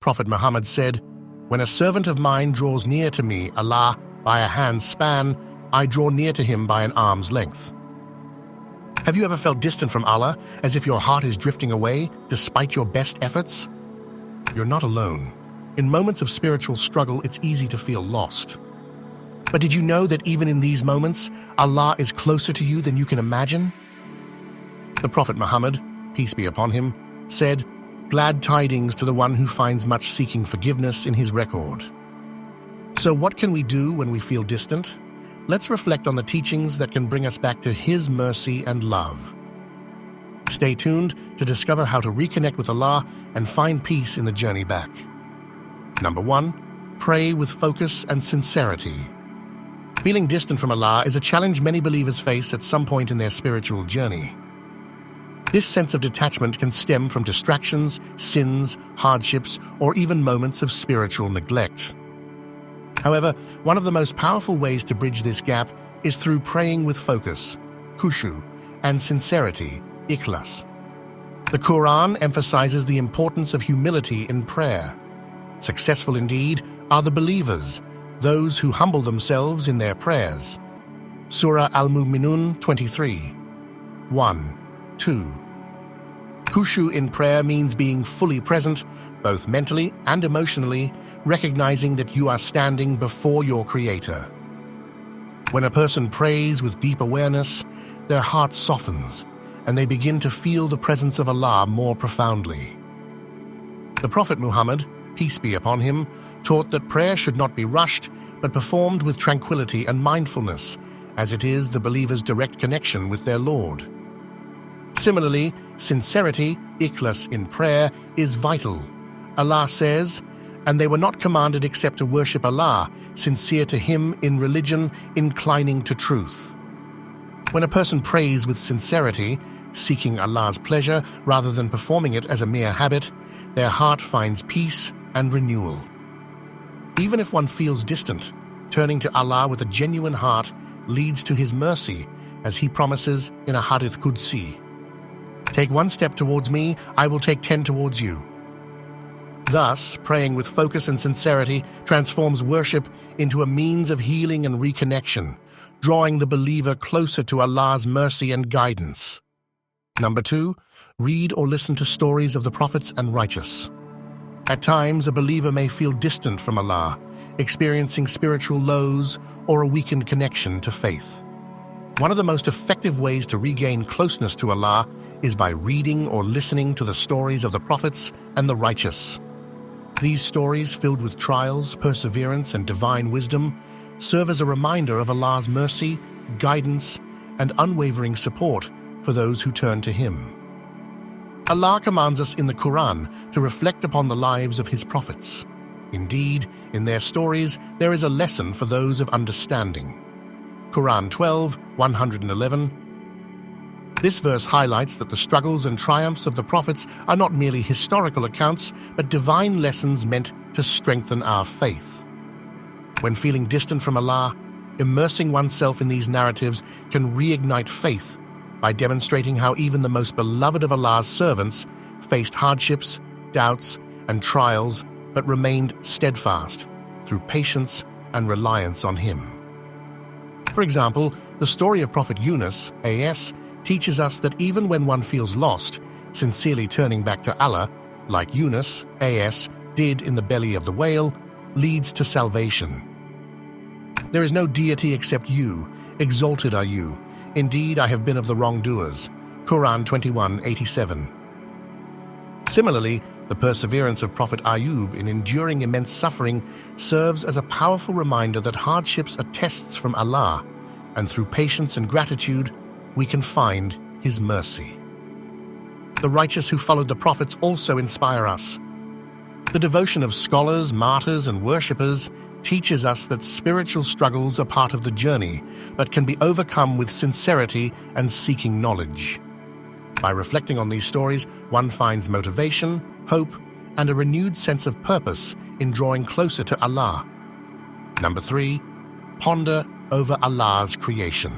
Prophet Muhammad said, "When a servant of mine draws near to me, Allah, by a hand's span, I draw near to him by an arm's length." Have you ever felt distant from Allah, as if your heart is drifting away despite your best efforts? You're not alone. In moments of spiritual struggle, it's easy to feel lost. But did you know that even in these moments, Allah is closer to you than you can imagine? The Prophet Muhammad, peace be upon him, said, "Glad tidings to the one who finds much seeking forgiveness in his record." So what can we do when we feel distant? Let's reflect on the teachings that can bring us back to His mercy and love. Stay tuned to discover how to reconnect with Allah and find peace in the journey back. Number 1, pray with focus and sincerity. Feeling distant from Allah is a challenge many believers face at some point in their spiritual journey. This sense of detachment can stem from distractions, sins, hardships, or even moments of spiritual neglect. However, one of the most powerful ways to bridge this gap is through praying with focus, khushu, and sincerity, ikhlas. The Quran emphasizes the importance of humility in prayer. Successful indeed are the believers, those who humble themselves in their prayers. Surah Al-Mu'minun 23, 1, 2. Khushu in prayer means being fully present, both mentally and emotionally, recognizing that you are standing before your Creator. When a person prays with deep awareness, their heart softens, and they begin to feel the presence of Allah more profoundly. The Prophet Muhammad, peace be upon him, taught that prayer should not be rushed, but performed with tranquility and mindfulness, as it is the believer's direct connection with their Lord. Similarly, sincerity, ikhlas in prayer, is vital. Allah says, "And they were not commanded except to worship Allah, sincere to Him in religion, inclining to truth." When a person prays with sincerity, seeking Allah's pleasure rather than performing it as a mere habit, their heart finds peace and renewal. Even if one feels distant, turning to Allah with a genuine heart leads to His mercy, as He promises in a Hadith Qudsi. "Take one step towards me, I will take 10 towards you." Thus, praying with focus and sincerity transforms worship into a means of healing and reconnection, drawing the believer closer to Allah's mercy and guidance. Number 2, read or listen to stories of the prophets and righteous. At times, a believer may feel distant from Allah, experiencing spiritual lows or a weakened connection to faith. One of the most effective ways to regain closeness to Allah is by reading or listening to the stories of the prophets and the righteous. These stories, filled with trials, perseverance, and divine wisdom, serve as a reminder of Allah's mercy, guidance, and unwavering support for those who turn to Him. Allah commands us in the Quran to reflect upon the lives of His prophets. Indeed, in their stories, there is a lesson for those of understanding. Quran 12, 111. This verse highlights that the struggles and triumphs of the prophets are not merely historical accounts, but divine lessons meant to strengthen our faith. When feeling distant from Allah, immersing oneself in these narratives can reignite faith by demonstrating how even the most beloved of Allah's servants faced hardships, doubts, and trials, but remained steadfast through patience and reliance on Him. For example, the story of Prophet Yunus, a.s., teaches us that even when one feels lost, sincerely turning back to Allah, like Yunus, a.s., did in the belly of the whale, leads to salvation. "There is no deity except you, exalted are you. Indeed, I have been of the wrongdoers." Quran 21:87. Similarly, the perseverance of Prophet Ayub in enduring immense suffering serves as a powerful reminder that hardships are tests from Allah, and through patience and gratitude, we can find His mercy. The righteous who followed the prophets also inspire us. The devotion of scholars, martyrs, and worshippers teaches us that spiritual struggles are part of the journey, but can be overcome with sincerity and seeking knowledge. By reflecting on these stories, one finds motivation, hope, and a renewed sense of purpose in drawing closer to Allah. Number 3, ponder over Allah's creation.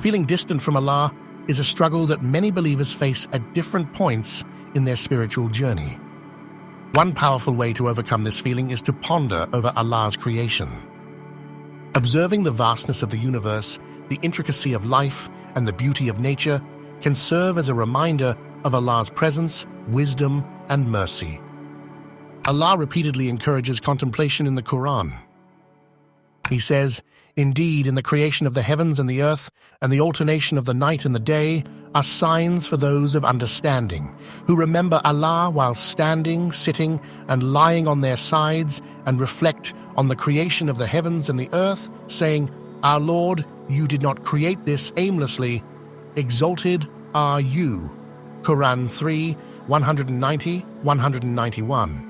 Feeling distant from Allah is a struggle that many believers face at different points in their spiritual journey. One powerful way to overcome this feeling is to ponder over Allah's creation. Observing the vastness of the universe, the intricacy of life, and the beauty of nature can serve as a reminder of Allah's presence, wisdom, and mercy. Allah repeatedly encourages contemplation in the Quran. He says, "Indeed, in the creation of the heavens and the earth, and the alternation of the night and the day, are signs for those of understanding, who remember Allah while standing, sitting, and lying on their sides, and reflect on the creation of the heavens and the earth, saying, 'Our Lord, you did not create this aimlessly. Exalted are you.'" Quran 3, 190-191.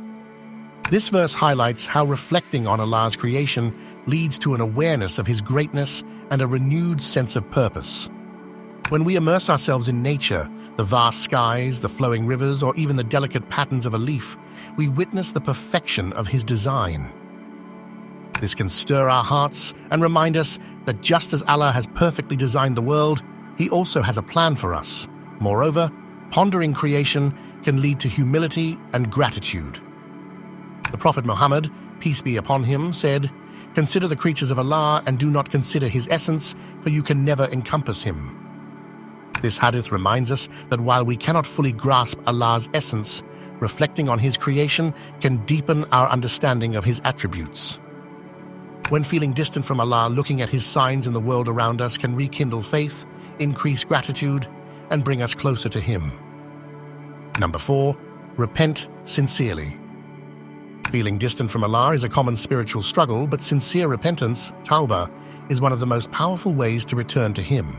This verse highlights how reflecting on Allah's creation leads to an awareness of His greatness and a renewed sense of purpose. When we immerse ourselves in nature, the vast skies, the flowing rivers, or even the delicate patterns of a leaf, we witness the perfection of His design. This can stir our hearts and remind us that just as Allah has perfectly designed the world, He also has a plan for us. Moreover, pondering creation can lead to humility and gratitude. The Prophet Muhammad, peace be upon him, said, "Consider the creatures of Allah and do not consider His essence, for you can never encompass Him." This hadith reminds us that while we cannot fully grasp Allah's essence, reflecting on His creation can deepen our understanding of His attributes. When feeling distant from Allah, looking at His signs in the world around us can rekindle faith, increase gratitude, and bring us closer to Him. Number 4, repent sincerely. Feeling distant from Allah is a common spiritual struggle, but sincere repentance, tawbah, is one of the most powerful ways to return to Him.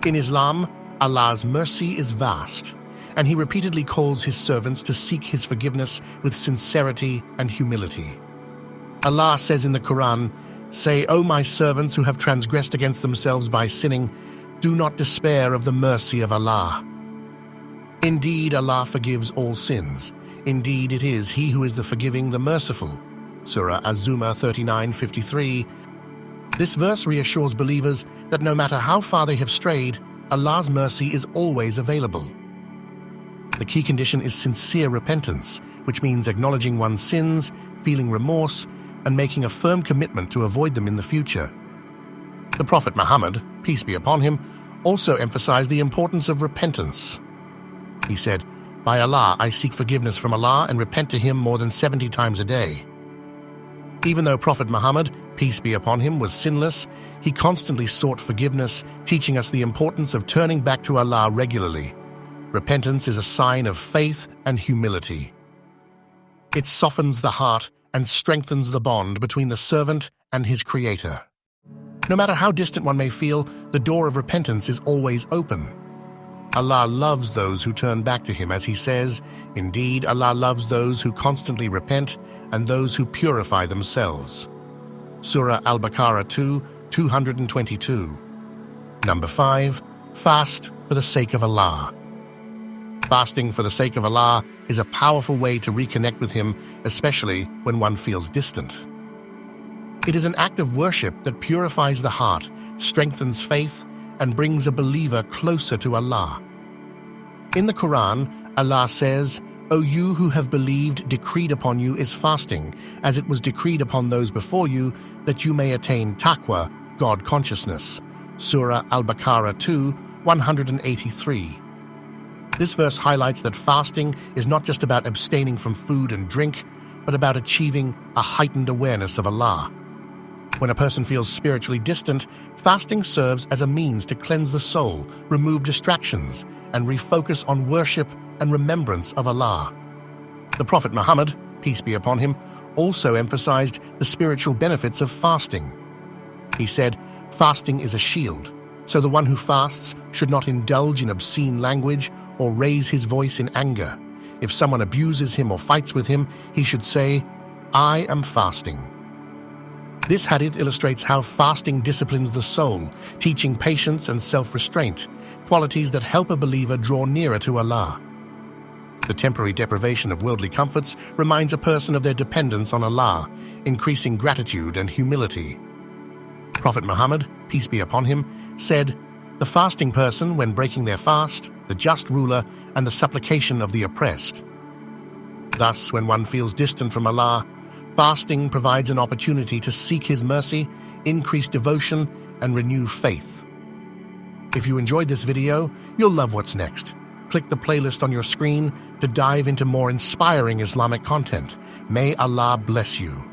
In Islam, Allah's mercy is vast, and He repeatedly calls His servants to seek His forgiveness with sincerity and humility. Allah says in the Quran, "Say, O my servants who have transgressed against themselves by sinning, do not despair of the mercy of Allah. Indeed, Allah forgives all sins. Indeed, it is He who is the forgiving, the merciful." Surah Az-Zumar 39:53. This verse reassures believers that no matter how far they have strayed, Allah's mercy is always available. The key condition is sincere repentance, which means acknowledging one's sins, feeling remorse, and making a firm commitment to avoid them in the future. The Prophet Muhammad, peace be upon him, also emphasized the importance of repentance. He said, "By Allah, I seek forgiveness from Allah and repent to Him more than 70 times a day." Even though Prophet Muhammad, peace be upon him, was sinless, he constantly sought forgiveness, teaching us the importance of turning back to Allah regularly. Repentance is a sign of faith and humility. It softens the heart and strengthens the bond between the servant and his Creator. No matter how distant one may feel, the door of repentance is always open. Allah loves those who turn back to Him, as He says, "Indeed, Allah loves those who constantly repent and those who purify themselves." Surah Al-Baqarah 2, 222. Number 5, fast for the sake of Allah. Fasting for the sake of Allah is a powerful way to reconnect with Him, especially when one feels distant. It is an act of worship that purifies the heart, strengthens faith, and brings a believer closer to Allah. In the Quran, Allah says, "O you who have believed, decreed upon you is fasting, as it was decreed upon those before you, that you may attain taqwa, God consciousness." Surah Al-Baqarah 2, 183. This verse highlights that fasting is not just about abstaining from food and drink, but about achieving a heightened awareness of Allah. When a person feels spiritually distant, fasting serves as a means to cleanse the soul, remove distractions, and refocus on worship and remembrance of Allah. The Prophet Muhammad, peace be upon him, also emphasized the spiritual benefits of fasting. He said, "Fasting is a shield, so the one who fasts should not indulge in obscene language or raise his voice in anger. If someone abuses him or fights with him, he should say, 'I am fasting.'" This hadith illustrates how fasting disciplines the soul, teaching patience and self-restraint, qualities that help a believer draw nearer to Allah. The temporary deprivation of worldly comforts reminds a person of their dependence on Allah, increasing gratitude and humility. Prophet Muhammad, peace be upon him, said, "The fasting person, when breaking their fast, the just ruler, and the supplication of the oppressed." Thus, when one feels distant from Allah, fasting provides an opportunity to seek His mercy, increase devotion, and renew faith. If you enjoyed this video, you'll love what's next. Click the playlist on your screen to dive into more inspiring Islamic content. May Allah bless you.